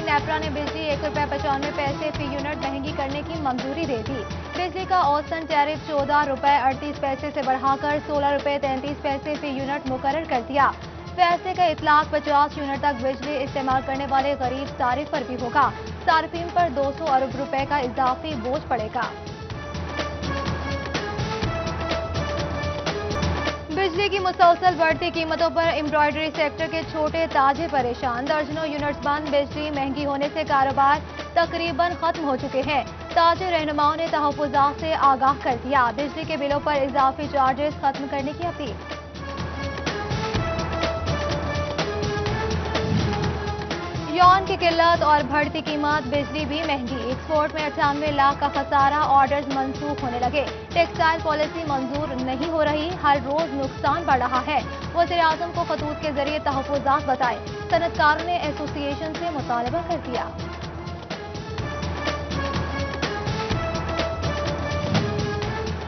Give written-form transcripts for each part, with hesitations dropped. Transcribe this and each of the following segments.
नेपरा ने बिजली ₹1.95 फी यूनिट महंगी करने की मंजूरी दे दी। बिजली का औसतन टैरिफ ₹14.38 से बढ़ाकर ₹16.33 फी यूनिट मुकर्रर कर दिया। फैसले का इतलाक 50 यूनिट तक बिजली इस्तेमाल करने वाले गरीब सारिफ पर भी होगा। सार्फिन पर 200 अरब रुपए का इजाफी बोझ पड़ेगा। बिजली की मुसलसल बढ़ती कीमतों पर एम्ब्रॉयडरी सेक्टर के छोटे ताजे परेशान। दर्जनों यूनिट्स बंद। बिजली महंगी होने से कारोबार तकरीबन खत्म हो चुके हैं। ताजे रहनुमाओं ने तहफ्फुज़ात से आगाह कर दिया। बिजली के बिलों पर इजाफी चार्जेस खत्म करने की अपील। यौन की किल्लत और बढ़ती कीमत, बिजली भी महंगी। एक्सपोर्ट में 98 लाख का खसारा, ऑर्डर्स मंसूख होने लगे। टेक्सटाइल पॉलिसी मंजूर नहीं हो रही, हर रोज नुकसान बढ़ रहा है। वज़ीर-ए-आज़म को खतूत के जरिए तहफ्फुज़ात बताए। सनअतकारों ने एसोसिएशन से मुतालबा कर दिया।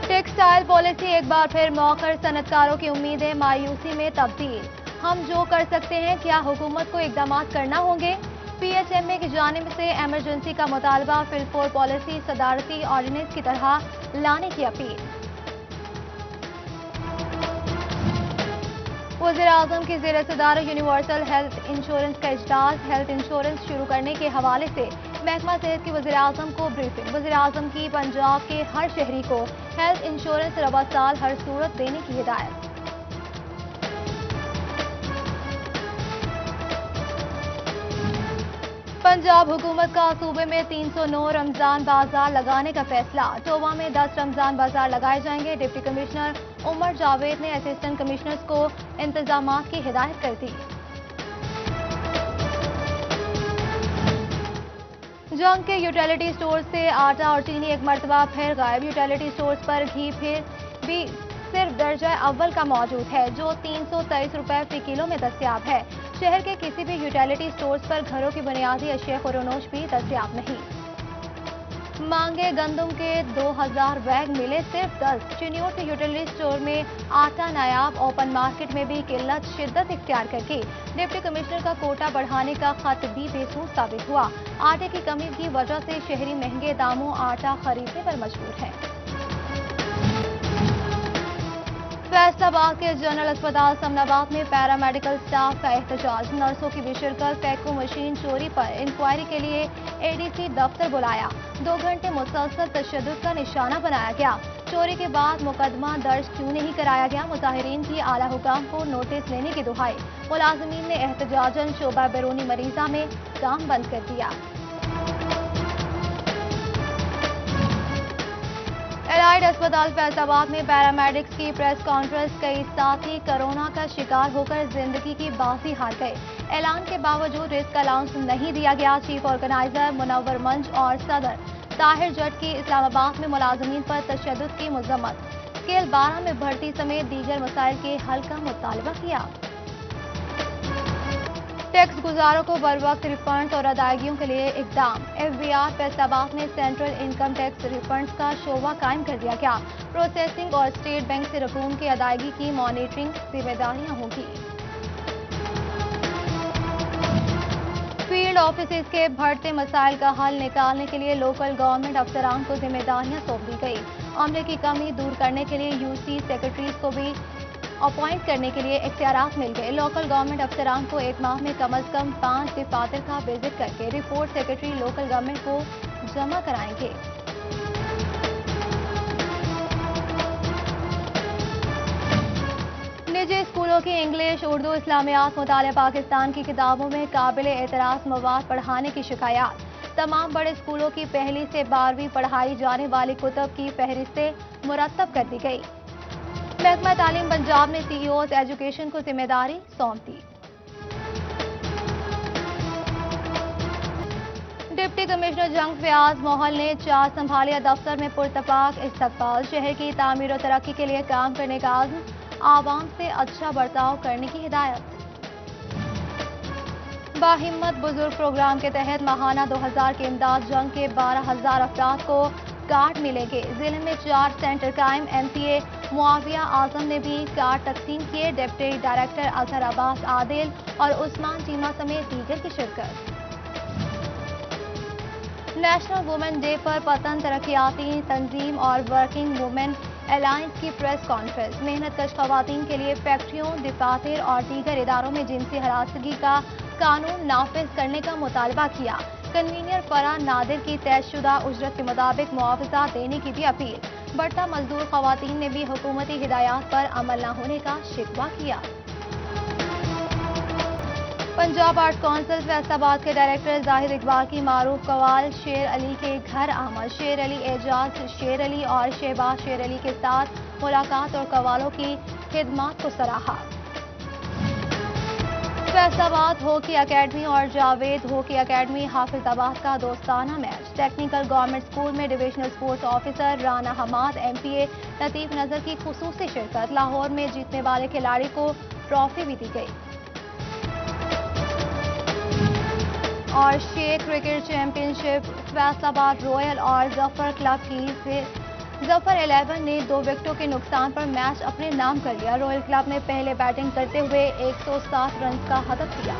टेक्सटाइल पॉलिसी एक बार फिर मौखर, सनअतकारों की उम्मीदें मायूसी में तब्दील। हम जो कर सकते हैं, क्या हुकूमत को इक़दाम करना होंगे? PHMA की जानिब से एमरजेंसी का मुतालबा, फिल-फोर पॉलिसी सदारती ऑर्डिनेंस की तरह लाने की अपील। वज़ीर-ए-आज़म की ज़ेर सदारत यूनिवर्सल हेल्थ इंश्योरेंस का इजलास। हेल्थ इंश्योरेंस शुरू करने के हवाले से महकमा सेहत की वज़ीर-ए-आज़म को ब्रीफिंग। वज़ीर-ए-आज़म की पंजाब के हर शहरी को हेल्थ इंश्योरेंस रवा साल हर सूरत देने की हिदायत। पंजाब हुकूमत का सूबे में 309 रमजान बाजार लगाने का फैसला। टोबा में 10 रमजान बाजार लगाए जाएंगे। डिप्टी कमिश्नर उमर जावेद ने असिस्टेंट कमिश्नर्स को इंतजामात की हिदायत कर दी। जंग के यूटिलिटी स्टोर से आटा और चीनी एक मरतबा फिर गायब। यूटिलिटी स्टोर्स पर घी फिर भी सिर्फ दर्जा अव्वल का मौजूद है, जो 323 रुपए फी किलो में दस्तयाब है। शहर के किसी भी यूटिलिटी स्टोर्स पर घरों की बुनियादी अशिया खुरोनोश भी दस्तयाब नहीं। मांगे गंदम के 2000 बैग मिले सिर्फ 10। चिन्योट के यूटिलिटी स्टोर में आटा नायाब। ओपन मार्केट में भी किल्लत शिद्दत इख्तियार करके डिप्टी कमिश्नर का कोटा बढ़ाने का खत भी बेसूर साबित हुआ। आटे की कमी की वजह से शहरी महंगे दामों आटा खरीदने पर मजबूर हैं। फैसलाबाद के जनरल अस्पताल समनाबाद में पैरामेडिकल स्टाफ का एहतजाज। नर्सों की बिशरकत। फैको मशीन चोरी पर इंक्वायरी के लिए ADC दफ्तर बुलाया। 2 घंटे मुसलसल तशद्दुद का निशाना बनाया गया। चोरी के बाद मुकदमा दर्ज क्यों नहीं कराया गया? मुजाहिरीन की आला हुकाम को नोटिस लेने की दुहाई। मुलाजिमीन ने एहतजाजन शोबा बैरूनी मरीजा में काम बंद कर दिया। एलाइड अस्पताल फैसलाबाद में पैरामेडिक्स की प्रेस कॉन्फ्रेंस। कई साथी कोरोना का शिकार होकर जिंदगी की बाजी हार गए। ऐलान के बावजूद रिस्क अलाउंस नहीं दिया गया। चीफ ऑर्गेनाइजर मुनव्वर मंच और सदर ताहिर जट की इस्लामाबाद में मुलाजिमीन पर तशद्दुद की मजम्मत। स्केल 12 में भर्ती समेत दीगर मसाइल के हल का मुतालबा किया। टैक्स गुजारों को बरवक्त रिफंड्स और अदायगियों के लिए इकदाम। FBR फैसलाबाद में सेंट्रल इनकम टैक्स रिफंड्स का शोबा कायम कर दिया गया। प्रोसेसिंग और स्टेट बैंक से रकूम की अदायगी की मॉनिटरिंग जिम्मेदारियां होंगी। फील्ड ऑफिस के बढ़ते मसाइल का हल निकालने के लिए लोकल गवर्नमेंट अफसरान को जिम्मेदारियां सौंप दी गई। अमले की कमी दूर करने के लिए UC सेक्रेटरीज को भी अपॉइंट करने के लिए इख्तियारात मिल गए। लोकल गवर्नमेंट अफसरान को एक माह में कम अज कम 5 दफातर का विजिट करके रिपोर्ट सेक्रेटरी लोकल गवर्नमेंट को जमा कराएंगे। निजी स्कूलों की इंग्लिश, उर्दू, इस्लामियात मुतालिया। पाकिस्तान की किताबों में काबिल एतराज मवाद पढ़ाने की शिकायत। तमाम बड़े स्कूलों की 1वीं से 12वीं पढ़ाई जाने वाली कुतुब की फहरिस्तें मुरतब कर दी गई। महकमा तालीम पंजाब ने CEOs एजुकेशन को जिम्मेदारी सौंप दी। डिप्टी कमिश्नर जंग फयाज मोहल ने चार्ज संभालिया। दफ्तर में पुरतफाक इस्तकबाल। शहर की तामीर और तरक्की के लिए काम करने का आज़्म। आवाम से अच्छा बर्ताव करने की हिदायत। बाहिम्मत बुजुर्ग प्रोग्राम के तहत माहाना 2000 की इमदाद। जंग के 12,000 अफराद को कार्ड मिलेंगे। जिले में 4 सेंटर कायम। MCA मुआविया आजम ने भी कार्ड तकसीम किए। डिप्टी डायरेक्टर अजहर अब्बास आदिल और उस्मान चीमा समेत दीगर की शिरकत। نیشنل وومن ڈے پر پتن ترقیاتی تنظیم اور ورکنگ وومن الائنس کی پریس کانفرنس۔ محنت کش خواتین کے لیے فیکٹریوں، دفاتر اور دیگر اداروں میں جنسی ہراسگی کا قانون نافذ کرنے کا مطالبہ کیا۔ کنوینر فرح نادر کی طے شدہ اجرت کے مطابق معاوضہ دینے کی بھی اپیل۔ بڑھتا مزدور خواتین نے بھی حکومتی ہدایات پر عمل نہ ہونے کا شکوہ کیا۔ پنجاب آرٹ کونسل فیصل آباد کے ڈائریکٹر زاہد اقبال کی معروف قوال شیر علی کے گھر آمد۔ شیر علی، اعجاز شیر علی اور شہباز شیر علی کے ساتھ ملاقات اور قوالوں کی خدمات کو سراہا۔ فیصل آباد ہاکی اکیڈمی اور جاوید ہاکی اکیڈمی حافظ آباد کا دوستانہ میچ۔ ٹیکنیکل گورنمنٹ اسکول میں divisional sports officer Rana Hammad, M P A Latif Nazar کی خصوصی شرکت۔ لاہور میں جیتنے والے کھلاڑی کو ٹرافی بھی دی گئی۔ اور شیخ کرکٹ چیمپئن شپ فیصل آباد رویل اور ظفر کلب کی ظفر 11 نے 2 وکٹوں کے نقصان پر میچ اپنے نام کر لیا۔ رویل کلب نے پہلے بیٹنگ کرتے ہوئے 107 رنز کا ہدف دیا۔